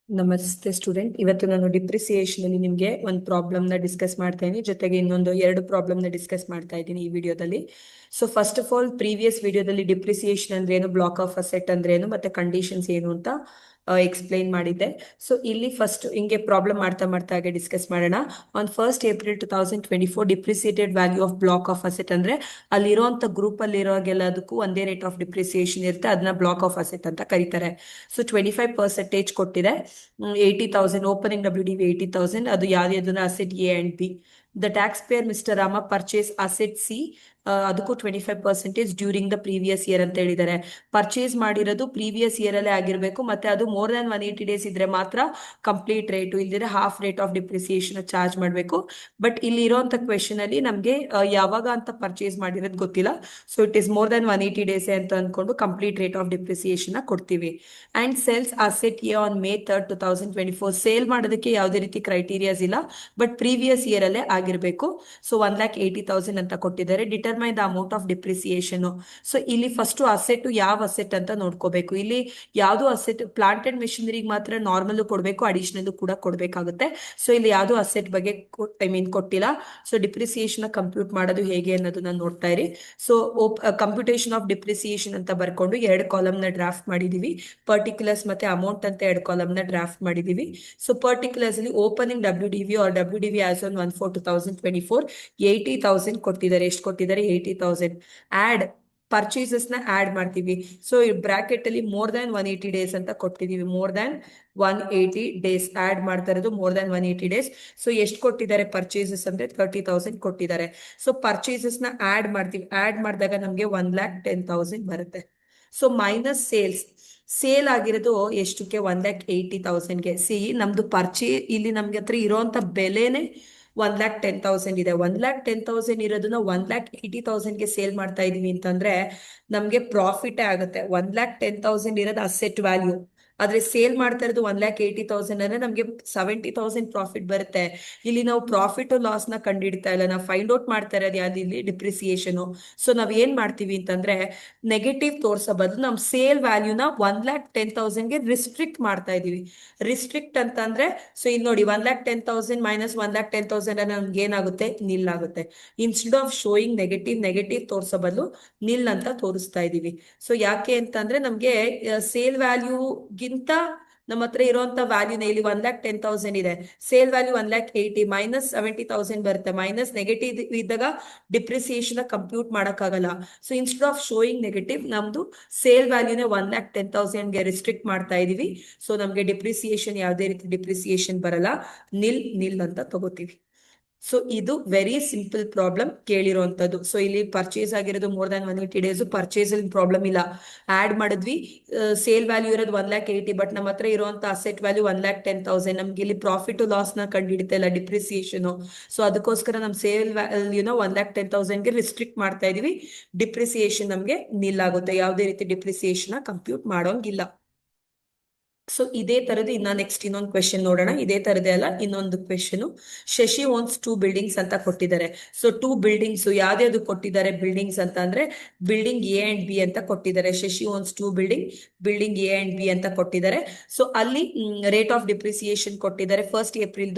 ನಮಸ್ತೆ ಸ್ಟೂಡೆಂಟ್. ಇವತ್ತು ನಾನು ಡಿಪ್ರಿಸಿಯೇಷನ್ ಅಲ್ಲಿ ನಿಮಗೆ ಒಂದು ಪ್ರಾಬ್ಲಮ್ ನ ಡಿಸ್ಕಸ್ ಮಾಡ್ತಾ ಇದ್ದೀನಿ, ಜೊತೆಗೆ ಇನ್ನೊಂದು ಎರಡು ಪ್ರಾಬ್ಲಮ್ ನ ಡಿಸ್ಕಸ್ ಮಾಡ್ತಾ ಇದ್ದೀನಿ ಈ ವಿಡಿಯೋದಲ್ಲಿ. So first of all, previous ವಿಡಿಯೋದಲ್ಲಿ ಡಿಪ್ರಿಸಿಯೇಷನ್ ಅಂದ್ರೆ ಏನು, ಬ್ಲಾಕ್ ಆಫ್ ಅಸೆಟ್ ಅಂದ್ರೆ ಏನು, ಮತ್ತೆ ಕಂಡೀಷನ್ಸ್ ಏನು ಅಂತ ಎಕ್ಸ್ಪ್ಲೈನ್ ಮಾಡಿದ್ದೆ. ಸೊ ಇಲ್ಲಿ ಫಸ್ಟ್ ಹಿಂಗೆ ಪ್ರಾಬ್ಲಮ್ ಮಾಡ್ತಾ ಮಾಡ್ತಾ ಹಾಗೆ ಡಿಸ್ಕಸ್ ಮಾಡೋಣ. On 1st April 2024 depreciated value of block of asset ಅಂದ್ರೆ ಅಲ್ಲಿರುವಂತ ಗ್ರೂಪ್ ಅಲ್ಲಿ ಇರೋಗೆಲ್ಲದಕ್ಕೂ ಒಂದೇ ರೇಟ್ ಆಫ್ ಡಿಪ್ರಿಸಿಯೇಷನ್ ಇರುತ್ತೆ, ಅದನ್ನ ಬ್ಲಾಕ್ ಆಫ್ ಅಸೆಟ್ ಅಂತ ಕರೀತಾರೆ. ಸೊ 25% ಕೊಟ್ಟಿದೆ. 80,000 ಓಪನಿಂಗ್ WDV 80,000. ಅದು ಯಾವ್ದು asset A and B. The tax pair mister Rama purchase asset C, ಅದಕ್ಕೂ 25% ಡ್ಯೂರಿಂಗ್ ದ ಪ್ರೀವಿಯಸ್ ಇಯರ್ ಅಂತ ಹೇಳಿದ್ದಾರೆ. ಪರ್ಚೇಸ್ ಮಾಡಿರೋದು ಪ್ರೀವಿಯಸ್ ಇಯರ್ ಅಲ್ಲೇ ಆಗಿರ್ಬೇಕು, ಮತ್ತೆ ಅದು ಮೋರ್ ದನ್ 180 ಡೇಸ್ ಇದ್ರೆ ಮಾತ್ರ ಕಂಪ್ಲೀಟ್ ರೇಟು, ಇಲ್ದಿದ್ರೆ half rate of depreciation charge ಮಾಡಬೇಕು. ಬಟ್ ಇಲ್ಲಿ ಇರೋಂಥ ಕ್ವೆಶನ್ ಅಲ್ಲಿ ನಮಗೆ ಯಾವಾಗ ಅಂತ ಪರ್ಚೇಸ್ ಮಾಡಿರೋದು ಗೊತ್ತಿಲ್ಲ. So it is more than 180 days ಅಂತ ಅನ್ಕೊಂಡು ಕಂಪ್ಲೀಟ್ ರೇಟ್ ಆಫ್ ಡಿಪ್ರಿಸಿಯೇಷನ್ ಕೊಡ್ತೀವಿ. And sales asset A on May 3rd 2024. Sale ಮಾಡೋದಕ್ಕೆ ಯಾವುದೇ ರೀತಿ ಕ್ರೈಟೀರಿಯಾಸ್ ಇಲ್ಲ, ಬಟ್ ಪ್ರೀವಿಯಸ್ ಇಯರ್ ಅಲ್ಲೇ ಆಗಿರ್ಬೇಕು. ಸೊ 1,80,000 ಅಂತ ಕೊಟ್ಟಿದ್ದಾರೆ. Determine the amount of depreciation. So ಇಲ್ಲಿ ಫಸ್ಟ್ ಅಸೆಟ್ ಯಾವ ಅಸೆಟ್ ಅಂತ ನೋಡ್ಕೋಬೇಕು. ಇಲ್ಲಿ ಯಾವ್ದು ಅಸೆಟ್, ಪ್ಲಾಂಟ್ ಅಂಡ್ ಮೆಷಿನರಿಗೆ ಮಾತ್ರ ನಾರ್ಮಲ್ ಕೊಡಬೇಕು, ಅಡಿಷನಲ್ ಕೂಡ ಕೊಡಬೇಕಾಗುತ್ತೆ. ಸೊ ಇಲ್ಲಿ ಯಾವ್ದು ಅಸೆಟ್ ಬಗ್ಗೆ ಕೊಟ್ಟಿಲ್ಲ. ಸೊ ಡಿಪ್ರಿಸಿಯೇಷನ್ ಕಂಪ್ಯೂಟ್ ಮಾಡೋದು ಹೇಗೆ ಅನ್ನೋದನ್ನ ನೋಡ್ತಾ ಇರಿ. ಸೊ ಕಂಪ್ಯೂಟೇಷನ್ ಆಫ್ ಡಿಪ್ರಿಸಿಯೇಷನ್ ಅಂತ ಬರ್ಕೊಂಡು 2 ಕಾಲಮ್ ನ ಡ್ರಾಫ್ಟ್ ಮಾಡಿದೀವಿ. ಪರ್ಟಿಕ್ಯುಲರ್ಸ್ ಮತ್ತೆ ಅಮೌಂಟ್ ಅಂತ 2 ಕಾಲಮ್ ನ ಡ್ರಾಫ್ಟ್ ಮಾಡಿದೀವಿ. ಸೊ ಪರ್ಟಿಕ್ಯುಲರ್ಸ್ ಅಲ್ಲಿ opening WDV or WDV as on 1/4/2024 80,000 ಕೊಟ್ಟಿದ್ದಾರೆ. ಎಷ್ಟು ಕೊಟ್ಟಿದ್ದಾರೆ? 80,000. ಆಡ್ ಪರ್ಚೇಸಸ್ ನ ಆಡ್ ಮಾಡ್ತೀವಿ. ಸೊ ಈ ಬ್ರಾಕೆಟ್ ಅಲ್ಲಿ ಮೋರ್ ದನ್ 180 ಡೇಸ್ ಅಂತ ಕೊಟ್ಟಿದೀವಿ. ಮೋರ್ ದನ್ 180 ಡೇಸ್ ಆಡ್ ಮಾಡ್ತಾ ಇರೋದು, ಮೋರ್ ದನ್ 180 ಡೇಸ್. ಸೊ ಎಷ್ಟು ಕೊಟ್ಟಿದ್ದಾರೆ ಪರ್ಚೇಸಸ್ ಅಂದ್ರೆ 30,000 ಕೊಟ್ಟಿದ್ದಾರೆ. ಸೊ ಪರ್ಚೇಸಸ್ ನ ಆಡ್ ಮಾಡ್ತೀವಿ. ಆಡ್ ಮಾಡಿದಾಗ ನಮ್ಗೆ 1,10,000 ಬರುತ್ತೆ. So minus sales. ಸೇಲ್ ಆಗಿರೋದು ಎಷ್ಟಕ್ಕೆ? 1,80,000ಗೆ. ಸಿ, ನಮ್ದು ಇಲ್ಲಿ ನಮ್ಗೆ ಹತ್ರ ಇರೋಂತ ಬೆಲೆನೆ 1,10,000 ಇದೆ. 1,10,000 ಇರೋದನ್ನ 1,80,000ಗೆ ಸೇಲ್ ಮಾಡ್ತಾ ಇದೀವಿ ಅಂತಂದ್ರೆ ನಮ್ಗೆ ಪ್ರಾಫಿಟ್ ಆಗುತ್ತೆ. 1,10,000 ಇರೋದು ಅಸೆಟ್ ವ್ಯಾಲ್ಯೂ, ಆದ್ರೆ ಸೇಲ್ ಮಾಡ್ತಾ ಇರೋದು 1,80,000 ಅಂದ್ರೆ ನಮ್ಗೆ 70,000 ಪ್ರಾಫಿಟ್ ಬರುತ್ತೆ. ಇಲ್ಲಿ ನಾವು ಪ್ರಾಫಿಟ್ ಲಾಸ್ ನ ಕಂಡಿಡ್ತಾ ಇಲ್ಲ, ನಾವು ಫೈಂಡ್ ಔಟ್ ಮಾಡ್ತಾ ಇರೋದು ಯಾವ್ದು? ಇಲ್ಲಿ ಡಿಪ್ರಿಸಿಯೇಷನ್. ಸೊ ನಾವ್ ಏನ್ ಮಾಡ್ತೀವಿ ಅಂತಂದ್ರೆ ನೆಗೆಟಿವ್ ತೋರ್ಸೋ ಬದಲು ನಮ್ ಸೇಲ್ ವ್ಯಾಲ್ಯೂನ 1,10,000ಗೆ ರಿಸ್ಟ್ರಿಕ್ಟ್ ಮಾಡ್ತಾ ಇದೀವಿ. ರಿಸ್ಟ್ರಿಕ್ಟ್ ಅಂತಂದ್ರೆ, ಸೊ ಇಲ್ಲಿ ನೋಡಿ 1,10,000 ಮೈನಸ್ 1,10,000 ನಮ್ಗೆ ಏನಾಗುತ್ತೆ? ನಿಲ್ ಆಗುತ್ತೆ. ಇನ್ಸ್ಟೆಡ್ ಆಫ್ ಶೋಯಿಂಗ್ ನೆಗೆಟಿವ್ ತೋರ್ಸೋ ಬದಲು ನಿಲ್ ಅಂತ ತೋರಿಸ್ತಾ ಇದೀವಿ. ಸೊ ಯಾಕೆ ಅಂತಂದ್ರೆ ನಮ್ಗೆ ಸೇಲ್ ವ್ಯಾಲ್ಯೂಗಿಂತ ನಮ್ಮ ಹತ್ರ ಇರುವಂತ ವ್ಯಾಲ್ಯೂನ ಇಲ್ಲಿ 1,10,000 ಇದೆ. ಸೇಲ್ ವ್ಯಾಲ್ಯೂ 1,80,000 ಮೈನಸ್ 70,000 ಬರುತ್ತೆ. ಮೈನಸ್ ನೆಗೆಟಿವ್ ಇದ್ದಾಗ ಡಿಪ್ರಿಸಿಯೇಷನ್ ಕಂಪ್ಯೂಟ್ ಮಾಡಕ್ಕಾಗಲ್ಲ. So instead of showing negative, ನಮ್ದು ಸೇಲ್ ವ್ಯಾಲ್ಯೂನ 1,10,000ಗೆ ರಿಸ್ಟ್ರಿಕ್ಟ್ ಮಾಡ್ತಾ ಇದೀವಿ. ಸೊ ನಮ್ಗೆ ಡಿಪ್ರಿಸಿಯೇಷನ್ ಯಾವುದೇ ರೀತಿ ಡಿಪ್ರಿಸಿಯೇಷನ್ ಬರಲ್ಲ, ನಿಲ್ ಅಂತ ತಗೋತೀವಿ. ಸೊ ಇದು ವೆರಿ ಸಿಂಪಲ್ ಪ್ರಾಬ್ಲಮ್ ಕೇಳಿರುವಂತದ್ದು. ಸೊ ಇಲ್ಲಿ ಪರ್ಚೇಸ್ ಆಗಿರೋದು ಮೋರ್ ದನ್ 180 ಡೇಸ್, ಪರ್ಚೇಸ್ ಅಲ್ಲಿ ಪ್ರಾಬ್ಲಮ್ ಇಲ್ಲ. ಆಡ್ ಮಾಡಿದ್ವಿ, ಸೇಲ್ ವ್ಯಾಲ್ಯೂ ಇರೋದು 1,80,000, ಬಟ್ ನಮ್ಮ ಹತ್ರ ಇರುವಂತ ಅಸೆಟ್ ವ್ಯಾಲ್ಯೂ 1,10,000. ನಮ್ಗೆ ಇಲ್ಲಿ ಪ್ರಾಫಿಟ್ ಲಾಸ್ ನ ಕಂಡಿಡಿತಾ ಇಲ್ಲ, ಡಿಪ್ರಿಸಿಯೇಷನ್. ಸೊ ಅದಕ್ಕೋಸ್ಕರ ನಮ್ ಸೇಲ್ ವ್ಯಾಲ್ಯೂನ 1,10,000ಗೆ ರಿಸ್ಟ್ರಿಕ್ಟ್ ಮಾಡ್ತಾ ಇದೀವಿ. ಡಿಪ್ರಿಸಿಯೇಷನ್ ನಮ್ಗೆ ನಿಲ್ ಆಗುತ್ತೆ, ಯಾವುದೇ ರೀತಿ ಡಿಪ್ರಿಸಿಯೇಷನ್ ಕಂಪ್ಯೂಟ್ ಮಾಡೋಂಗಿಲ್ಲ. ಸೊ ಇದೇ ತರದ್ದು ನೆಕ್ಸ್ಟ್ ಇನ್ನೊಂದು ಕ್ವೆಶನ್ ನೋಡೋಣ. ಇದೇ ತರದೇ ಅಲ್ಲ, ಇನ್ನೊಂದು ಕ್ವೆಶನ್. ಶಶಿ ಓನ್ಸ್ 2 ಬಿಲ್ಡಿಂಗ್ಸ್ ಅಂತ ಕೊಟ್ಟಿದ್ದಾರೆ. ಸೊ 2 ಬಿಲ್ಡಿಂಗ್ಸ್ ಯಾವ್ದು ಕೊಟ್ಟಿದ್ದಾರೆ ಬಿಲ್ಡಿಂಗ್ಸ್ ಅಂತ ಅಂದ್ರೆ ಬಿಲ್ಡಿಂಗ್ ಎ ಅಂಡ್ ಬಿ ಅಂತ ಕೊಟ್ಟಿದ್ದಾರೆ. Shashi owns 2 building A and B ಅಂತ ಕೊಟ್ಟಿದ್ದಾರೆ. ಸೊ ಅಲ್ಲಿ ರೇಟ್ ಆಫ್ ಡಿಪ್ರಿಸಿಯೇಷನ್ ಕೊಟ್ಟಿದ್ದಾರೆ. 1st April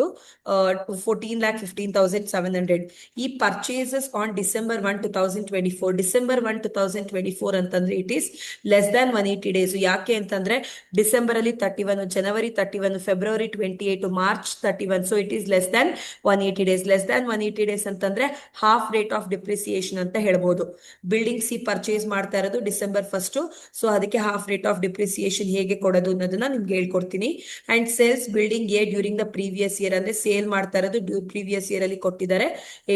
14,15,700. ಈ ಪರ್ಚೇಸಸ್ ಆನ್ December 1, 2024. December 1, 2024 ಅಂತಂದ್ರೆ it is less than 180 days. ಯಾಕೆ ಅಂತಂದ್ರೆ ಡಿಸೆಂಬರ್ ಅಲ್ಲಿ 31, ಜನವರಿ 31, February 28, March 31. So it is less than 180 days. Less than 180 days ಅಂತಂದ್ರೆ ಹಾಫ್ ರೇಟ್ ಆಫ್ ಡಿಪ್ರಿಸಿಯೇಷನ್ ಅಂತ ಹೇಳ್ಬೋದು. ಬಿಲ್ಡಿಂಗ್ ಸಿ ಪರ್ಚೇಸ್ ಮಾಡ್ತಾ ಇರೋದು December 1. ಸೊ ಅದಕ್ಕೆ ಹಾಫ್ ರೇಟ್ ಆಫ್ ಡಿಪ್ರಿಸಿಯೇಷನ್ ಹೇಗೆ ಕೊಡೋದು ಅನ್ನೋದನ್ನ ನಿಮ್ಗೆ ಹೇಳ್ಕೊಡ್ತೀನಿ. And sales building A during the previous year ಅಂದ್ರೆ ಸೇಲ್ ಮಾಡ್ತಾ ಇರೋದು ಪ್ರೀವಿಯಸ್ ಇಯರ್ ಅಲ್ಲಿ ಕೊಟ್ಟಿದ್ದಾರೆ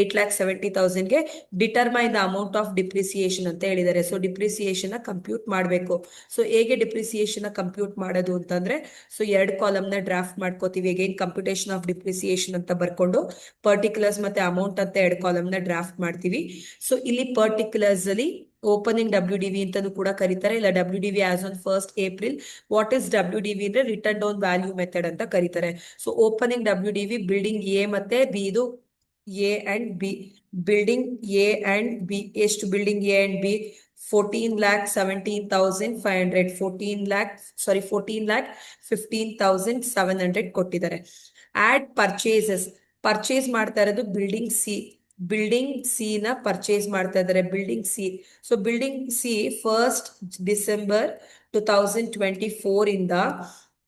8,70,000ಗೆ. Determine the amount of depreciation ಅಂತ ಹೇಳಿದ್ದಾರೆ. ಸೊ ಡಿಪ್ರಿಸಿಯೇಷನ್ ಕಂಪ್ಯೂಟ್ ಮಾಡಬೇಕು. ಸೊ ಹೇಗೆ ಡಿಪ್ರಿಸಿಯೇಷನ್ ಕಂಪ್ಯೂಟ್ ಮಾಡೋದು ಅಂತಂದ್ರೆ, ಸೊ 2 ಕಾಲಮ್ ನ ಡ್ರಾಫ್ಟ್ ಮಾಡ್ಕೋತೀವಿ. ಅಗೇನ್ ಕಂಪ್ಯೂಟೇಷನ್ ಆಫ್ ಡಿಪ್ರಿಸಿಯೇಷನ್ ಅಂತ ಬರ್ಕೊಂಡು ಪರ್ಟಿಕ್ಯುಲರ್ಸ್ ಮತ್ತೆ ಅಮೌಂಟ್ ಅಂತ 2 ಕಾಲಮ್ ನ ಡ್ರಾಫ್ಟ್ ಮಾಡ್ತೀವಿ. ಸೊ ಇಲ್ಲಿ ಪರ್ಟಿಕ್ಯುಲರ್ಸ್ ಅಲ್ಲಿ ಓಪನಿಂಗ್ WDV ಅಂತಾನು ಕೂಡ ಕರೀತಾರೆ, ಇಲ್ಲ WDV as on 1st April. What is WDV ಅಂದ್ರೆ ರಿಟರ್ನ್ ಡೌನ್ ವ್ಯಾಲ್ಯೂ ಮೆಥಡ್ ಅಂತ ಕರೀತಾರೆ. So opening WDV building A ಮತ್ತೆ ಬಿ, ಇದು A and B. Building A and B ಎಷ್ಟು? ಬಿಲ್ಡಿಂಗ್ ಎ ಅಂಡ್ ಬಿ 14,17,500 14,15,700 ಕೊಟ್ಟಿದ್ದಾರೆ. ಆಡ್ ಪರ್ಚೇಸಸ್, ಪರ್ಚೇಸ್ ಮಾಡ್ತಾ ಇರೋದು building C ನ ಪರ್ಚೇಸ್ ಮಾಡ್ತಾ ಇದ್ದಾರೆ. Building C, so building C 1st December 2024 ಇಂದ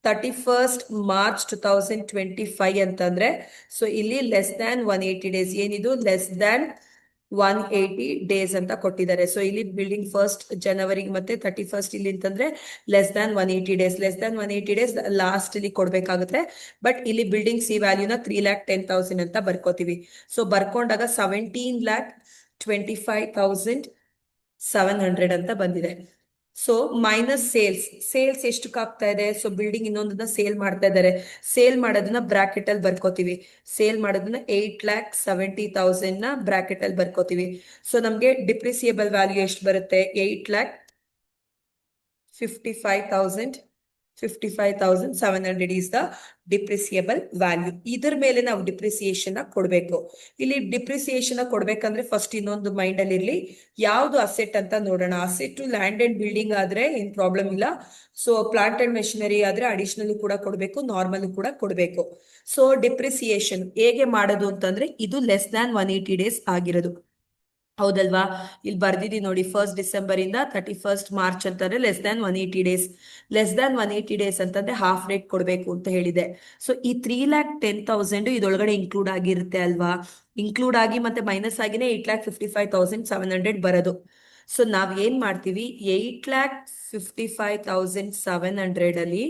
31st March 2025 ಅಂತಂದ್ರೆ, ಸೊ ಇಲ್ಲಿ ಲೆಸ್ ದ್ಯಾನ್ 180 ಡೇಸ್. ಏನಿದು ಲೆಸ್ ದ್ಯಾನ್ 180 ಡೇಸ್ ಅಂತ ಕೊಟ್ಟಿದ್ದಾರೆ. ಸೊ ಇಲ್ಲಿ ಬಿಲ್ಡಿಂಗ್ 1st ಜನವರಿ ಮತ್ತೆ 31st ಇಲ್ಲಿ ಅಂತಂದ್ರೆ less than 180 days. Less than 180 days last ಇಲ್ಲಿ ಕೊಡ್ಬೇಕಾಗುತ್ತೆ. ಬಟ್ ಇಲ್ಲಿ ಬಿಲ್ಡಿಂಗ್ ಸಿ ವ್ಯಾಲ್ಯೂನ 3,10,000 ಅಂತ ಬರ್ಕೋತೀವಿ. ಸೊ ಬರ್ಕೊಂಡಾಗ 17,25,700 ಅಂತ ಬಂದಿದೆ. ಸೊ ಮೈನಸ್ ಸೇಲ್ಸ್ ಎಷ್ಟಕ್ಕೆ ಆಗ್ತಾ ಇದೆ? ಸೊ ಬಿಲ್ಡಿಂಗ್ ಇನ್ನೊಂದನ್ನ ಸೇಲ್ ಮಾಡ್ತಾ ಇದ್ದಾರೆ. ಸೇಲ್ ಮಾಡೋದನ್ನ ಬ್ರಾಕೆಟ್ ಅಲ್ಲಿ ಬರ್ಕೋತೀವಿ. ಸೇಲ್ ಮಾಡೋದನ್ನ 8,70,000 ನ ಬ್ರಾಕೆಟ್ ಅಲ್ಲಿ ಬರ್ಕೋತೀವಿ. ಸೊ ನಮ್ಗೆ ಡಿಪ್ರಿಸಿಯೇಬಲ್ ವ್ಯಾಲ್ಯೂ ಎಷ್ಟು ಬರುತ್ತೆ? 8,55,700 is the depreciable value. ಇದರ ಮೇಲೆ ನಾವು ಡಿಪ್ರಿಸಿಯೇಷನ್ ಕೊಡ್ಬೇಕು. ಇಲ್ಲಿ ಡಿಪ್ರಿಸಿಯೇಷನ್ ಕೊಡ್ಬೇಕಂದ್ರೆ ಫಸ್ಟ್ ಇನ್ನೊಂದು ಮೈಂಡ್ ಅಲ್ಲಿ ಇರ್ಲಿ, ಯಾವ್ದು ಅಸೆಟ್ ಅಂತ ನೋಡೋಣ. ಅಸೆಟ್ ಲ್ಯಾಂಡ್ ಅಂಡ್ ಬಿಲ್ಡಿಂಗ್ ಆದ್ರೆ ಏನ್ ಪ್ರಾಬ್ಲಮ್ ಇಲ್ಲ. ಸೊ ಪ್ಲಾಂಟ್ ಅಂಡ್ ಮೆಷಿನರಿ ಆದ್ರೆ ಅಡಿಷನಲ್ ಕೂಡ ಕೊಡ್ಬೇಕು, ನಾರ್ಮಲ್ ಕೂಡ ಕೊಡ್ಬೇಕು. ಸೊ ಡಿಪ್ರಿಸಿಯೇಷನ್ ಹೇಗೆ ಮಾಡೋದು ಅಂತಂದ್ರೆ, ಇದು ಲೆಸ್ ದ್ಯಾನ್ 180 ಡೇಸ್ ಆಗಿರೋದು, ಹೌದಲ್ವಾ? ಇಲ್ಲಿ ಬರ್ದಿದ್ದೀನಿ ನೋಡಿ, 1st ಡಿಸೆಂಬರ್ ಇಂದ 31st ಮಾರ್ಚ್ ಅಂತಂದ್ರೆ less than 180 days. Less than 180 days ಅಂತಂದ್ರೆ ಹಾಫ್ ರೇಟ್ ಕೊಡ್ಬೇಕು ಅಂತ ಹೇಳಿದೆ. ಸೊ ಈ 3,10,000 ಇದೊಳಗಡೆ ಇನ್ಕ್ಲೂಡ್ ಆಗಿರುತ್ತೆ ಅಲ್ವಾ? ಇನ್ಕ್ಲೂಡ್ ಆಗಿ ಮತ್ತೆ ಮೈನಸ್ ಆಗಿನೇ 8,55,700 ಬರೋದು. ಸೊ ನಾವ್ ಏನ್ ಮಾಡ್ತೀವಿ, 8,55,700 ಅಲ್ಲಿ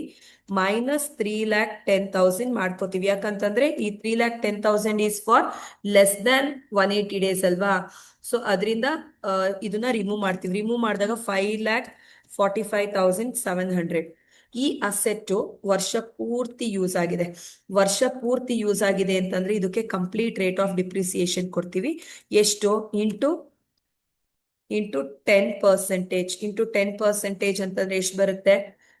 ಮೈನಸ್ 3,10,000 ಮಾಡ್ಕೋತೀವಿ. ಯಾಕಂತಂದ್ರೆ ಈ 3,10,000 is for less than 180 days ಅಲ್ವಾ? ಸೊ ಅದರಿಂದ ಇದನ್ನ ರಿಮೂವ್ ಮಾಡ್ತೀವಿ. ರಿಮೂವ್ ಮಾಡಿದಾಗ 5,45,700. ಈ ಅಸೆಟ್ ವರ್ಷ ಪೂರ್ತಿ ಯೂಸ್ ಆಗಿದೆ. ವರ್ಷ ಪೂರ್ತಿ ಯೂಸ್ ಆಗಿದೆ ಅಂತಂದ್ರೆ ಇದಕ್ಕೆ ಕಂಪ್ಲೀಟ್ ರೇಟ್ ಆಫ್ ಡಿಪ್ರಿಸಿಯೇಷನ್ ಕೊಡ್ತೀವಿ. ಎಷ್ಟು? ಇಂಟು 10%. ಇಂಟು 10% ಅಂತಂದ್ರೆ ಎಷ್ಟು ಬರುತ್ತೆ?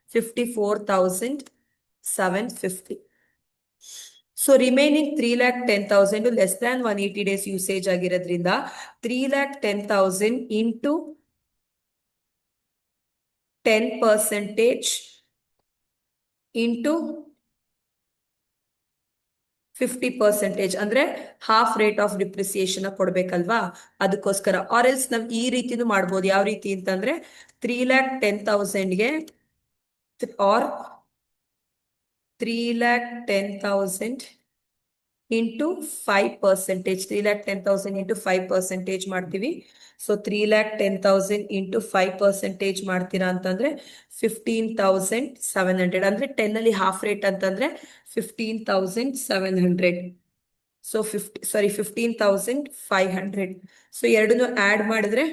54,750. So remaining 3,10,000 less than 180 days usage ಆಗಿರೋದ್ರಿಂದ 3,10,000 ಇಂಟು 10% ಇಂಟು 50% ಅಂದ್ರೆ ಹಾಫ್ ರೇಟ್ ಆಫ್ ಡಿಪ್ರಿಸಿಯೇಷನ್ ಕೊಡ್ಬೇಕಲ್ವಾ? ಅದಕ್ಕೋಸ್ಕರ. ಆರ್ ಎಲ್ಸ್ ನಾವ್ ಈ ರೀತಿನೂ ಮಾಡ್ಬೋದು. ಯಾವ ರೀತಿ ಅಂತಂದ್ರೆ 3,10,000ಗೆ ಆರ್ 3,10,000 ಇಂಟು 5%. 3,10,000 ಇಂಟು 5% ಮಾಡ್ತೀವಿ. ಸೊ 3,10,000 ಇಂಟು 5% ಮಾಡ್ತೀರಾ ಅಂತಂದ್ರೆ 15,700. ಅಂದ್ರೆ 10 ಅಲ್ಲಿ ಹಾಫ್ ರೇಟ್ ಅಂತಂದ್ರೆ 15,700. ಸೊ 15,500. ಸೊ ಎರಡನ್ನು ಆಡ್ ಮಾಡಿದ್ರೆ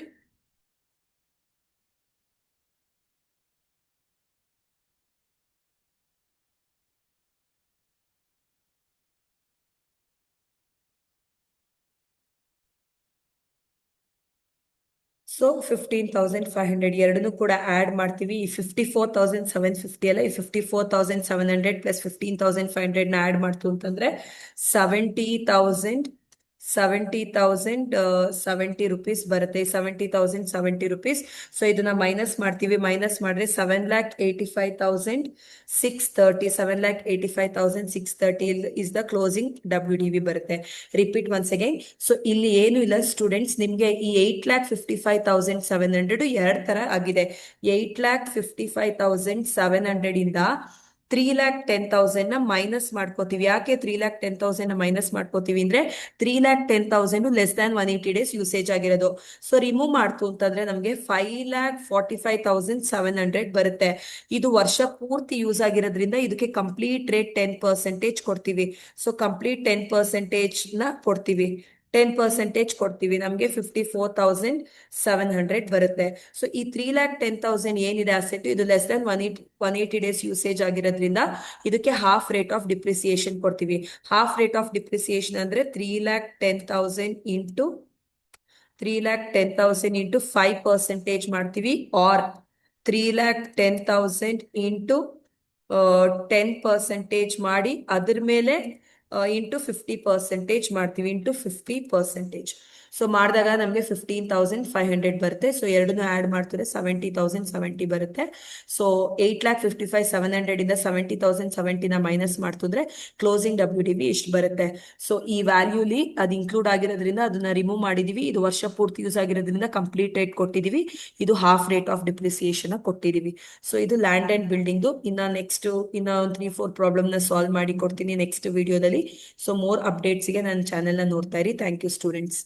ಸೊ 15,500 ಎರಡನ್ನೂ ಕೂಡ ಆಡ್ ಮಾಡ್ತೀವಿ. ಈ 54,750 ಅಲ್ಲ, ಈ 54,700 ಪ್ಲಸ್ 15,500 ನ ಆಡ್ ಮಾಡ್ತು ಅಂತಂದ್ರೆ 70,070 ರುಪೀಸ್ ಬರುತ್ತೆ. 70,070 ರುಪೀಸ್. ಸೊ ಇದನ್ನ ಮೈನಸ್ ಮಾಡ್ತೀವಿ. ಮೈನಸ್ ಮಾಡಿದ್ರೆ 7,85,630. 7,85,630 ಇಸ್ ದ ಕ್ಲೋಸಿಂಗ್ WDV ಬರುತ್ತೆ. Repeat once again. ಸೊ ಇಲ್ಲಿ ಏನು ಇಲ್ಲ ಸ್ಟೂಡೆಂಟ್ಸ್, ನಿಮ್ಗೆ ಈ 8,55,700 ಎರಡ್ ತರ ಆಗಿದೆ. 8,55,700 ಇಂದ 3,10,000 ನ ಮೈನಸ್ ಮಾಡ್ಕೋತೀವಿ. ಯಾಕೆ 3,10,000 ನ ಮೈನಸ್ ಮಾಡ್ಕೋತೀವಿ ಅಂದ್ರೆ 3,10,000 ಲೆಸ್ ದ್ಯಾನ್ 180 ಡೇಸ್ ಯೂಸೇಜ್ ಆಗಿರೋದು. ಸೊ ರಿಮೂವ್ ಮಾಡ್ತು ಅಂತಂದ್ರೆ ನಮ್ಗೆ 5,45,700 ಬರುತ್ತೆ. ಇದು ವರ್ಷ ಪೂರ್ತಿ ಯೂಸ್ ಆಗಿರೋದ್ರಿಂದ ಇದಕ್ಕೆ ಕಂಪ್ಲೀಟ್ ರೇಟ್ 10% ಕೊಡ್ತೀವಿ. ಸೊ ಕಂಪ್ಲೀಟ್ 10% ನ ಕೊಡ್ತೀವಿ. 10% ಕೊಡ್ತೀವಿ. ನಮ್ಗೆ 54,700 ಬರುತ್ತೆ. ಸೊ ಈ 3,10,000 ಏನಿದೆ ಅಸೆಟ್, ಇದು ಲೆಸ್ ದನ್ 180 ಡೇಸ್ ಯೂಸೇಜ್ ಆಗಿರೋದ್ರಿಂದ ಇದಕ್ಕೆ ಹಾಫ್ ರೇಟ್ ಆಫ್ ಡಿಪ್ರಿಸಿಯೇಷನ್ ಕೊಡ್ತೀವಿ. ಹಾಫ್ ರೇಟ್ ಆಫ್ ಡಿಪ್ರಿಸಿಯೇಷನ್ ಅಂದ್ರೆ 3,10,000 ಇಂಟು 5% ಮಾಡ್ತೀವಿ. ಆರ್ 3,10,000 ಇಂಟು 10% ಮಾಡಿ ಅದ್ರ ಮೇಲೆ ಇಂಟು 50% ಮಾಡ್ತೀವಿ. ಇಂಟು 50%. ಸೊ ಮಾಡಿದಾಗ ನಮಗೆ 15,500 ಬರುತ್ತೆ. ಸೊ ಎರಡನ್ನೂ ಆ್ಯಡ್ ಮಾಡ್ತಾರೆ 70,070 ಬರುತ್ತೆ. ಸೊ 8,55,700 ಇಂದ 70,070ನ ಮೈನಸ್ ಮಾಡ್ತಿದ್ರೆ ಕ್ಲೋಸಿಂಗ್ WDV ಇಷ್ಟು ಬರುತ್ತೆ. ಸೊ ಈ ವ್ಯಾಲ್ಯೂಲಿ ಅದು ಇನ್ಕ್ಲೂಡ್ ಆಗಿರೋದ್ರಿಂದ ಅದನ್ನ ರಿಮೂವ್ ಮಾಡಿದೀವಿ. ಇದು ವರ್ಷ ಪೂರ್ತಿ ಯೂಸ್ ಆಗಿರೋದ್ರಿಂದ ಕಂಪ್ಲೀಟ್ ರೇಟ್ ಕೊಟ್ಟಿದೀವಿ. ಇದು ಹಾಫ್ ರೇಟ್ ಆಫ್ ಡಿಪ್ರಿಸಿಯೇಷನ್ ಕೊಟ್ಟಿದೀವಿ. ಸೊ ಇದು ಲ್ಯಾಂಡ್ ಅಂಡ್ ಬಿಲ್ಡಿಂಗ್ ಇನ್ನ ನೆಕ್ಸ್ಟ್ ಇನ್ನ 3-4 ಪ್ರಾಬ್ಲಮ್ ನ ಸಾಲ್ವ್ ಮಾಡಿ ಕೊಡ್ತೀನಿ ನೆಕ್ಸ್ಟ್ ವಿಡಿಯೋದಲ್ಲಿ. ಸೊ ಮೋರ್ ಅಪ್ಡೇಟ್ಸ್ಗೆ ನನ್ನ ಚಾನೆಲ್ ನ ನೋಡ್ತಾ ಇರಿ. Thank you students.